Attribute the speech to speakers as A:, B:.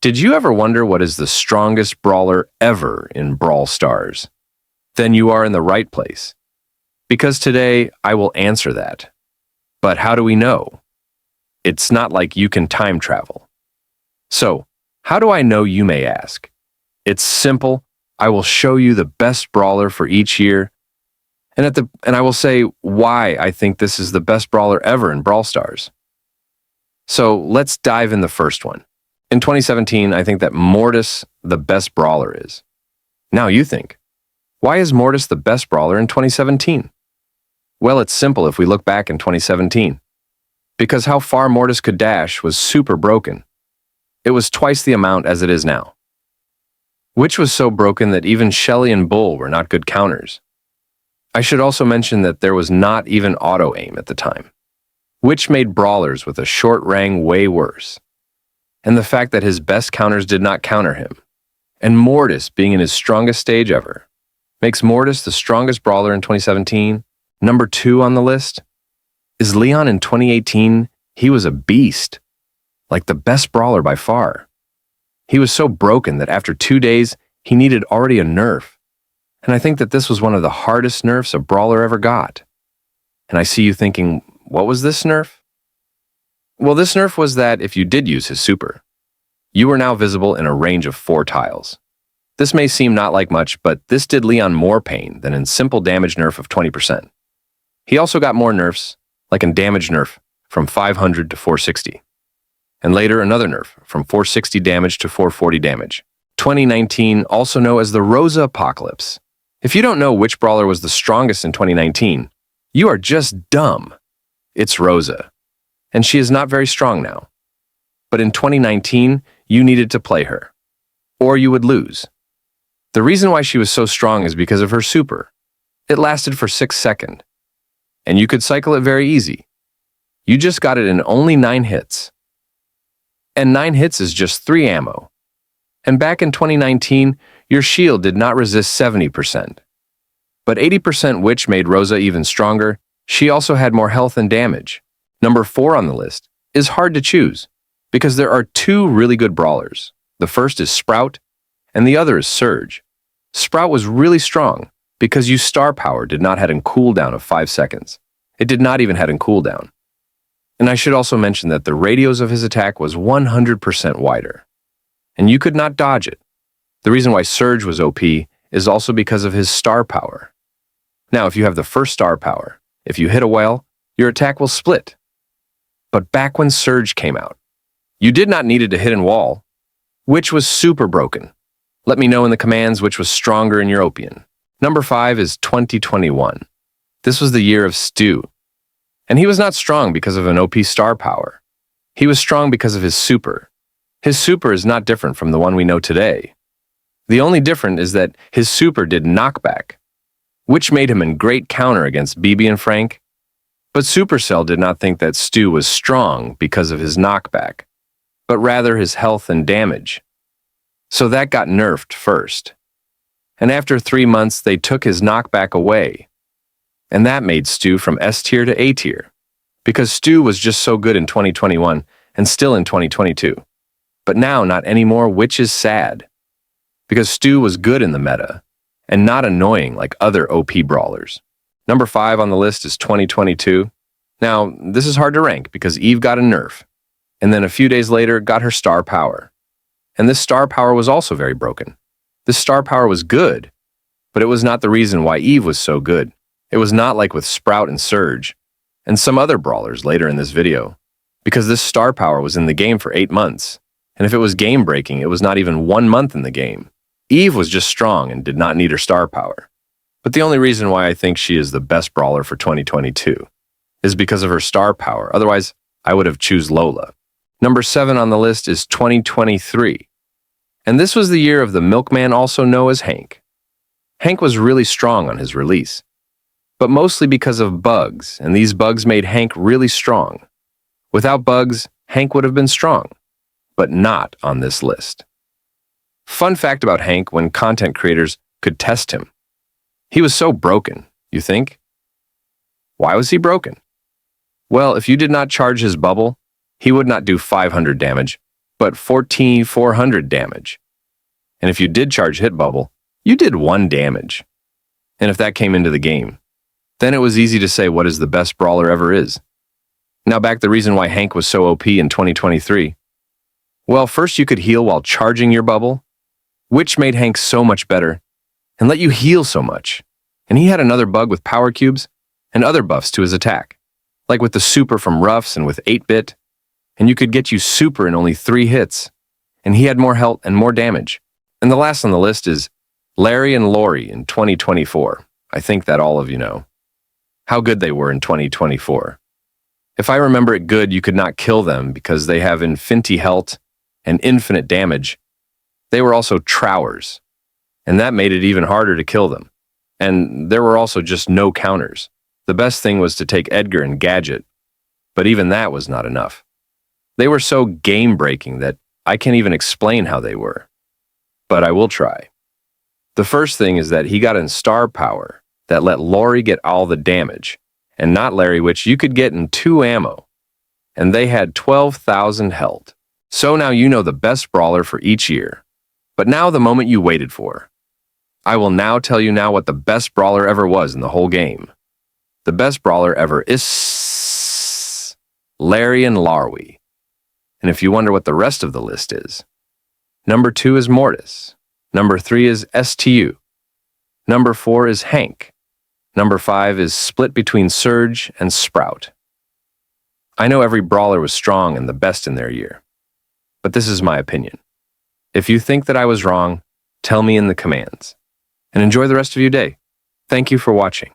A: Did you ever wonder what is the strongest brawler ever in Brawl Stars? Then you are in the right place. Because today, I will answer that. But how do we know? It's not like you can time travel. So, how do I know, you may ask? It's simple. I will show you the best brawler for each year, and I will say why I think this is the best brawler ever in Brawl Stars. So, let's dive in the first one. In 2017, I think that Mortis the best brawler is. Now you think, why is Mortis the best brawler in 2017? Well, it's simple if we look back in 2017. Because how far Mortis could dash was super broken. It was twice the amount as it is now. Which was so broken that even Shelly and Bull were not good counters. I should also mention that there was not even auto-aim at the time, which made brawlers with a short rang way worse. And the fact that his best counters did not counter him, and Mortis being in his strongest stage ever, makes Mortis the strongest brawler in 2017. Number 2 on the list is Leon in 2018. He was a beast, like the best brawler by far. He was so broken that after 2 days, he needed already a nerf. And I think that this was one of the hardest nerfs a brawler ever got. And I see you thinking, what was this nerf? Well, this nerf was that if you did use his super, you were now visible in a range of 4 tiles. This may seem not like much, but this did Leon more pain than in simple damage nerf of 20%. He also got more nerfs, like in damage nerf from 500 to 460. And later another nerf from 460 damage to 440 damage. 2019, also known as the Rosa Apocalypse. If you don't know which brawler was the strongest in 2019, you are just dumb. It's Rosa. And she is not very strong now. But in 2019, you needed to play her, or you would lose. The reason why she was so strong is because of her super. It lasted for 6 seconds, and you could cycle it very easy. You just got it in only 9 hits. And 9 hits is just 3 ammo. And back in 2019, your shield did not resist 70%. But 80%, which made Rosa even stronger. She also had more health and damage. Number 4 on the list is hard to choose, because there are 2 really good brawlers. The first is Sprout, and the other is Surge. Sprout was really strong, because you star power did not have a cooldown of 5 seconds. It did not even have a cooldown. And I should also mention that the radius of his attack was 100% wider, and you could not dodge it. The reason why Surge was OP is also because of his star power. Now, if you have the first star power, if you hit a whale, your attack will split. But back when Surge came out, you did not need to hit a wall, which was super broken. Let me know in the commands which was stronger in your opinion. Number 5 is 2021. This was the year of Stu. And he was not strong because of an OP star power. He was strong because of his super. His super is not different from the one we know today. The only difference is that his super did knockback, which made him a great counter against BB and Frank. But Supercell did not think that Stu was strong because of his knockback, but rather his health and damage. So that got nerfed first. And after 3 months, they took his knockback away. And that made Stu from S tier to A tier, because Stu was just so good in 2021 and still in 2022. But now not anymore, which is sad, because Stu was good in the meta and not annoying like other OP brawlers. Number 5 on the list is 2022. Now, this is hard to rank because Eve got a nerf, and then a few days later got her star power. And this star power was also very broken. This star power was good, but it was not the reason why Eve was so good. It was not like with Sprout and Surge, and some other brawlers later in this video, because this star power was in the game for 8 months, and if it was game-breaking, it was not even 1 month in the game. Eve was just strong and did not need her star power. But the only reason why I think she is the best brawler for 2022 is because of her star power. Otherwise, I would have choose Lola. Number 7 on the list is 2023. And this was the year of the Milkman, also known as Hank. Hank was really strong on his release, but mostly because of bugs, and these bugs made Hank really strong. Without bugs, Hank would have been strong, but not on this list. Fun fact about Hank when content creators could test him. He was so broken, you think? Why was he broken? Well, if you did not charge his bubble, he would not do 500 damage, but 14,400 damage. And if you did charge Hit Bubble, you did 1 damage. And if that came into the game, then it was easy to say what is the best brawler ever is. Now back the reason why Hank was so OP in 2023. Well, first you could heal while charging your bubble, which made Hank so much better and let you heal so much. And he had another bug with power cubes and other buffs to his attack, like with the super from Ruffs and with 8-bit, and you could get you super in only 3 hits, and he had more health and more damage. And the last on the list is Larry and Lori in 2024. I think that all of you know how good they were in 2024. If I remember it good, you could not kill them because they have infinity health and infinite damage. They were also trowers, and that made it even harder to kill them. And there were also just no counters. The best thing was to take Edgar and Gadget, but even that was not enough. They were so game-breaking that I can't even explain how they were. But I will try. The first thing is that he got in star power that let Lori get all the damage, and not Larry, which you could get in 2 ammo. And they had 12,000 health. So now you know the best brawler for each year. But now the moment you waited for. I will now tell you now what the best brawler ever was in the whole game. The best brawler ever is Larry and Larwy. And if you wonder what the rest of the list is, number 2 is Mortis. Number 3 is STU. Number 4 is Hank. Number 5 is split between Surge and Sprout. I know every brawler was strong and the best in their year, but this is my opinion. If you think that I was wrong, tell me in the commands. And enjoy the rest of your day. Thank you for watching.